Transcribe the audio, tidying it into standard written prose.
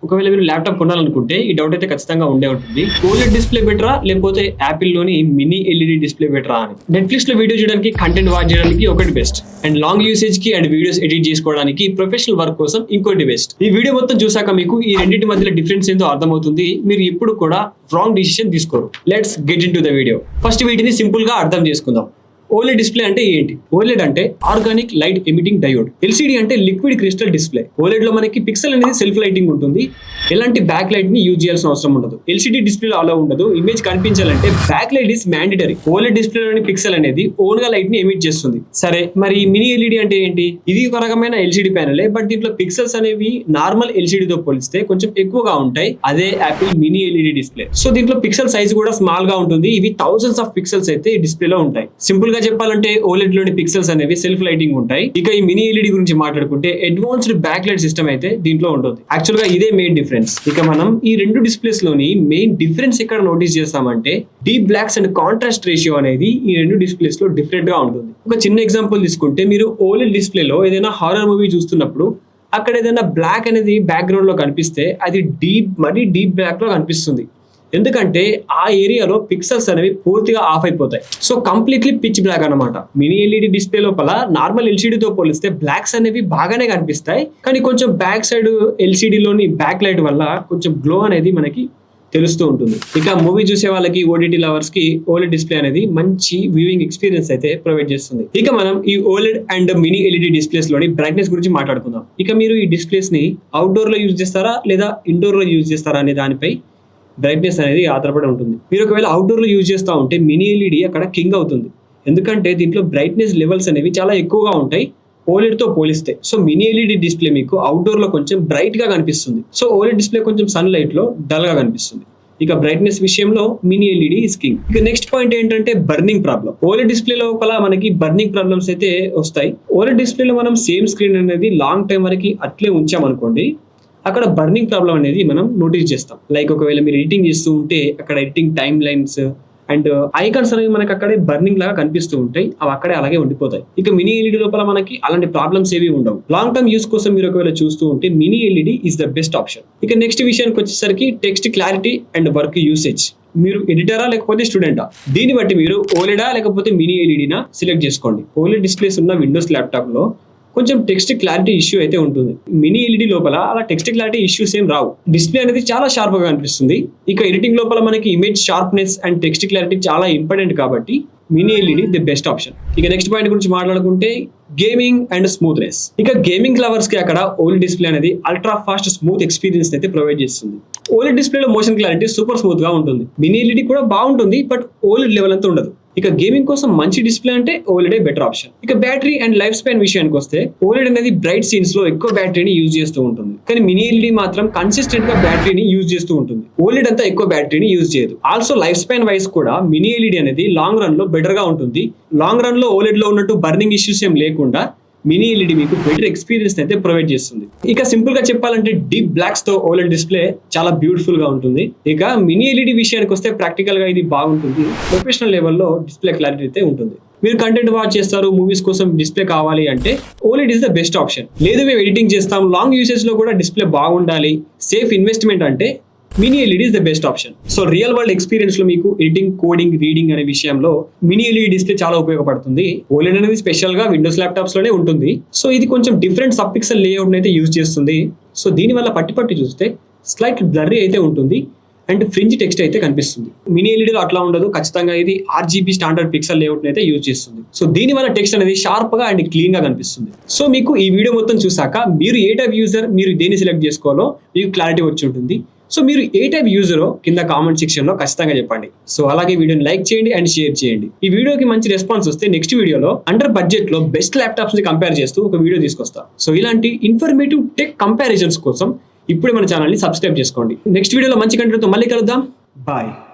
ఒకవేళ మీరు ల్యాప్టాప్ కొనాలనుకుంటే ఈ డౌట్ అయితే ఖచ్చితంగా ఉండే ఉంటుంది. ఓలెడ్ డిస్ప్లే బెటరా లేకపోతే యాపిల్ లోని మినీ ఎల్ఈడి డిస్ప్లే బెటరా అని. నెట్ఫ్లిక్స్ లో వీడియో చూడడానికి, కంటెంట్ వాచ్ చేయడానికి ఒకటి బెస్ట్, అండ్ లాంగ్ యూసేజ్ కి అండ్ వీడియోస్ ఎడిట్ చేసుకోవడానికి, ప్రొఫెషనల్ వర్క్ కోసం ఇంకోటి బెస్ట్. ఈ వీడియో మొత్తం చూసాక మీకు ఈ రెండింటి మధ్యలో డిఫరెన్స్ ఏందో అర్థమవుతుంది. మీరు ఇప్పుడు కూడా రాంగ్ డిసిషన్ తీసుకోరు. Let's get in to the video. First వీటిని సింపుల్ గా అర్థం చేసుకుందాం. ఓలెడ్ డిస్ప్లే అంటే ఏంటి? ఓలెడ్ అంటే organic light emitting diode. LCD అంటే లిక్విడ్ క్రిస్టల్ డిస్ప్లే. ఓలెడ్ లో మనకి పిక్సెల్ అనేది సెల్ఫ్ లైటింగ్ ఉంటుంది. ఎలాంటి బ్యాక్ లైట్ ని యూజ్ చేయాల్సిన అవసరం ఉండదు. ఎల్సిడి డిస్ప్లేలో అలా ఉండదు. ఇమేజ్ కనిపించాలంటే back light is mandatory. OLED డిస్ప్లేలోని పిక్సెల్ అనేది ఓన్ గా లైట్ ని ఎమిట్ చేస్తుంది. సరే, మరి మినీ ఎల్ఈడి అంటే ఏంటి? ఇది ఒక రకమైన ఎల్సిడి ప్యానెలే, బట్ దీంట్లో పిక్సెల్స్ అనేవి నార్మల్ ఎల్సిడి తో పోలిస్తే కొంచెం ఎక్కువగా ఉంటాయి. అదే Apple mini LED display. So దీంట్లో పిక్సెల్ సైజ్ కూడా స్మాల్ గా ఉంటుంది. ఇవి థౌసండ్స్ ఆఫ్ పిక్సెల్స్ అయితే ఈ డిస్ప్లేలో ఉంటాయి. సింపుల్ గా చెప్పాలంటే ఓలెడ్ లోని పిక్సెల్స్ అనేవి సెల్ఫ్ లైటింగ్ ఉంటాయి. ఇక ఈ మినీ ఎల్ఈడి గురించి మాట్లాడుకుంటే అడ్వాన్స్డ్ బ్యాక్ లైట్ సిస్టమ్ అయితే దీంట్లో ఉంటుంది. యాక్చువల్ గా ఇదే మెయిన్ డిఫరెన్స్. ఇక మనం ఈ రెండు డిస్ప్లేస్ లోని మెయిన్ డిఫరెన్స్ ఎక్కడ నోటీస్ చేస్తామంటే deep blocks and contrast ratio అనేది ఈ రెండు డిస్ప్లేస్ లో డిఫరెంట్ గా ఉంటుంది. ఒక చిన్న ఎగ్జాంపుల్ తీసుకుంటే, మీరు ఓలెడ్ డిస్ప్లేలో ఏదైనా హారర్ మూవీ చూస్తున్నప్పుడు అక్కడ ఏదైనా బ్లాక్ అనేది బ్యాక్గ్రౌండ్ లో కనిపిస్తే అది మరీ డీప్ బ్లాక్ లో కనిపిస్తుంది. ఎందుకంటే ఆ ఏరియాలో పిక్సెల్స్ అనేవి పూర్తిగా ఆఫ్ అయిపోతాయి. సో కంప్లీట్లీ పిచ్ బ్లాక్ అనమాట. మినీ ఎల్ఈడి డిస్ప్లే లోపల నార్మల్ ఎల్సిడితో పోలిస్తే బ్లాక్స్ అనేవి బాగానే కనిపిస్తాయి, కానీ కొంచెం బ్యాక్ సైడ్ ఎల్సిడిలోని బ్యాక్ లైట్ వల్ల కొంచెం గ్లో అనేది మనకి తెలుస్తూ ఉంటుంది. ఇక మూవీ చూసే వాళ్ళకి, ఓటీటీ లవర్స్ కి ఓలెడ్ డిస్ప్లే అనేది మంచి వ్యూయింగ్ ఎక్స్పీరియన్స్ అయితే ప్రొవైడ్ చేస్తుంది. ఇక మనం ఈ OLED and mini LED displays లోని బ్రైట్నెస్ గురించి మాట్లాడుకుందాం. ఇక మీరు ఈ డిస్ప్లేస్ ని అవుట్డోర్ లో యూజ్ చేస్తారా లేదా ఇండోర్ లో యూజ్ చేస్తారా అనే దానిపై బ్రైట్నెస్ అనేది ఆధారపడి ఉంటుంది. మీరు ఒకవేళ అవుట్డోర్ లో యూజ్ చేస్తూ ఉంటే మినీ ఎల్ఈడి అక్కడ కింగ్ అవుతుంది. ఎందుకంటే దీంట్లో బ్రైట్నెస్ లెవెల్స్ అనేవి చాలా ఎక్కువగా ఉంటాయి ఓలెడ్ తో పోలిస్తే. సో మినీ ఎల్ఈడి డిస్ప్లే మీకు అవుట్డోర్ లో కొంచెం బ్రైట్ గా కనిపిస్తుంది. సో ఓలెడ్ డిస్ప్లే కొంచెం సన్ లైట్ లో డల్ గా కనిపిస్తుంది. ఇక బ్రైట్నెస్ విషయంలో మినీ ఎల్ఈడి ఇస్ కింగ్. ఇక నెక్స్ట్ పాయింట్ ఏంటంటే బర్నింగ్ ప్రాబ్లం. ఓలెడ్ డిస్ప్లే లోపల మనకి బర్నింగ్ ప్రాబ్లమ్స్ అయితే వస్తాయి. ఓలెడ్ డిస్ప్లేలో మనం సేమ్ స్క్రీన్ అనేది లాంగ్ టైం వరకు అట్లే ఉంచామనుకోండి, అక్కడ బర్నింగ్ ప్రాబ్లం అనేది మనం నోటీస్ చేస్తాం. లైక్ ఒకవేళ మీరు ఎడిటింగ్ చేస్తూ ఉంటే అక్కడ editing time lines and icons అనేవి మనకి అక్కడే బర్నింగ్ లాగా కనిపిస్తూ ఉంటాయి. అవి అక్కడే అలాగే ఉండిపోతాయి. ఇక మినీ ఎల్ఈడి లోపల మనకి అలాంటి ప్రాబ్లమ్స్ ఏవి ఉండవు. లాంగ్ టర్మ్ యూస్ కోసం మీరు ఒకవేళ చూస్తూ ఉంటే mini LED is the best option. ఇక నెక్స్ట్ విషయానికి వచ్చేసరికి text clarity and work usage. మీరు ఎడిటరా లేకపోతే స్టూడెంటా, దీన్ని బట్టి మీరు ఓలెడా లేకపోతే మినీ ఎల్ఈడినా సెలెక్ట్ చేసుకోండి. ఓలెడ్ డిస్ప్లేస్ ఉన్న విండోస్ ల్యాప్టాప్ లో కొంచెం టెక్స్ట్ క్లారిటీ ఇష్యూ అయితే ఉంటుంది. మినీ ఎల్ఈడి లోపల అలా టెక్స్ట్ క్లారిటీ ఇష్యూస్ ఏం రావు. డిస్ప్లే అనేది చాలా షార్ప్ గా కనిపిస్తుంది. ఇక ఎడిటింగ్ లోపల మనకి image sharpness and text clarity చాలా ఇంపార్టెంట్ కాబట్టి mini LED the best option. ఇక నెక్స్ట్ పాయింట్ గురించి మాట్లాడుకుంటే గేమింగ్ అండ్ స్మూత్నెస్. ఇక గేమింగ్ లవర్స్ కి అక్కడ ఓలెడ్ డిస్ప్లే అనేది అల్ట్రా ఫాస్ట్ స్మూత్ ఎక్స్పీరియన్స్ అయితే ప్రొవైడ్ చేస్తుంది. ఓలెడ్ డిస్ప్లేలో మోషన్ క్లారిటీ సూపర్ స్మూత్ గా ఉంటుంది. మినీ ఎల్ఈడి కూడా బాగుంటుంది, బట్ ఓలెడ్ లెవెల్ అంతా ఉండదు. ఇక గేమింగ్ కోసం మంచి డిస్ప్లే అంటే ఓలెడే బెటర్ ఆప్షన్. ఇక బ్యాటరీ అండ్ లైఫ్ స్పాన్ విషయానికి వస్తే ఓలెడ్ అనేది బ్రైట్ సీన్స్ లో ఎక్కువ బ్యాటరీని యూజ్ చేస్తూ ఉంటుంది, కానీ మినీ ఎల్ఈడి మాత్రం కన్సిస్టెంట్ గా బ్యాటరీని యూజ్ చేస్తూ ఉంటుంది. ఓలెడ్ అంతా ఎక్కువ బ్యాటరీని యూజ్ చేయదు. ఆల్సో లైఫ్ స్పాన్ వైస్ కూడా మినీ ఎల్ఈడి అనేది లాంగ్ రన్ లో బెటర్ గా ఉంటుంది. లాంగ్ రన్ లో ఓలెడ్ లో ఉన్నట్టు బర్నింగ్ ఇష్యూస్ ఏం లేకుండా మినీ ఎల్ఈడి మీకు బెటర్ ఎక్స్పీరియన్స్ అయితే ప్రొవైడ్ చేస్తుంది. ఇక సింపుల్ గా చెప్పాలంటే డీప్ బ్లాక్స్ తో ఓలెడ్ డిస్ప్లే చాలా బ్యూటిఫుల్ గా ఉంటుంది. ఇక మినీ ఎల్ఈడి విషయానికి వస్తే ప్రాక్టికల్ గా ఇది బాగుంటుంది. ప్రొఫెషనల్ లెవెల్లో డిస్ప్లే క్లారిటీ అయితే ఉంటుంది. మీరు కంటెంట్ వాచ్ చేస్తారు, మూవీస్ కోసం డిస్ప్లే కావాలి అంటే OLED is the best option. లేదు మేము ఎడిటింగ్ చేస్తాం, లాంగ్ యూసేజ్ లో కూడా డిస్ప్లే బాగుండాలి, సేఫ్ ఇన్వెస్ట్మెంట్ అంటే mini LED is the best option. So real world experience లో మీకు ఎడిటింగ్, కోడింగ్, రీడింగ్ అనే విషయంలో మినీ ఎల్ఈడి డిస్ప్లే చాలా ఉపయోగపడుతుంది. ఓలెడ్ అనేది స్పెషల్ గా విండోస్ ల్యాప్టాప్స్ లోనే ఉంటుంది. సో ఇది కొంచెం డిఫరెంట్ సబ్ పిక్సెల్ లేఅవుట్ అయితే యూజ్ చేస్తుంది. సో దీని వల్ల పట్టి చూస్తే స్లైట్ బ్లర్రీ అయితే ఉంటుంది అండ్ ఫ్రింజ్ టెక్స్ట్ అయితే కనిపిస్తుంది. మినీ ఎల్ఈడిలో అట్లా ఉండదు. ఖచ్చితంగా ఇది RGB స్టాండర్డ్ పిక్సెల్ లేఅవుట్ అయితే యూజ్ చేస్తుంది. సో దీని వల్ల టెక్స్ట్ అనేది షార్ప్ గా అండ్ క్లీన్ గా కనిపిస్తుంది. సో మీకు ఈ వీడియో మొత్తం చూసాక మీరు ఏ టైప్ యూజర్, మీరు దేన్ని సెలెక్ట్ చేసుకోవాలో మీకు క్లారిటీ వచ్చి ఉంటుంది. సో మీరు ఏ టైప్ యూజరో కింద కామెంట్ సెక్షన్ లో ఖచ్చితంగా చెప్పండి. సో అలాగే వీడియోని లైక్ చేయండి అండ్ షేర్ చేయండి. ఈ వీడియోకి మంచి రెస్పాన్స్ వస్తే నెక్స్ట్ వీడియోలో అండర్ బడ్జెట్ లో బెస్ట్ ల్యాప్టాప్స్ ని కంపేర్ చేస్తూ ఒక వీడియో తీసుకొస్తా. సో ఇలాంటి ఇన్ఫర్మేటివ్ టెక్ కంపారిజన్స్ కోసం ఇప్పుడే మన ఛానల్ ని సబ్స్క్రైబ్ చేసుకోండి. నెక్స్ట్ వీడియోలో మంచి కంటెంట్ తో మళ్ళీ కలుద్దాం. బాయ్.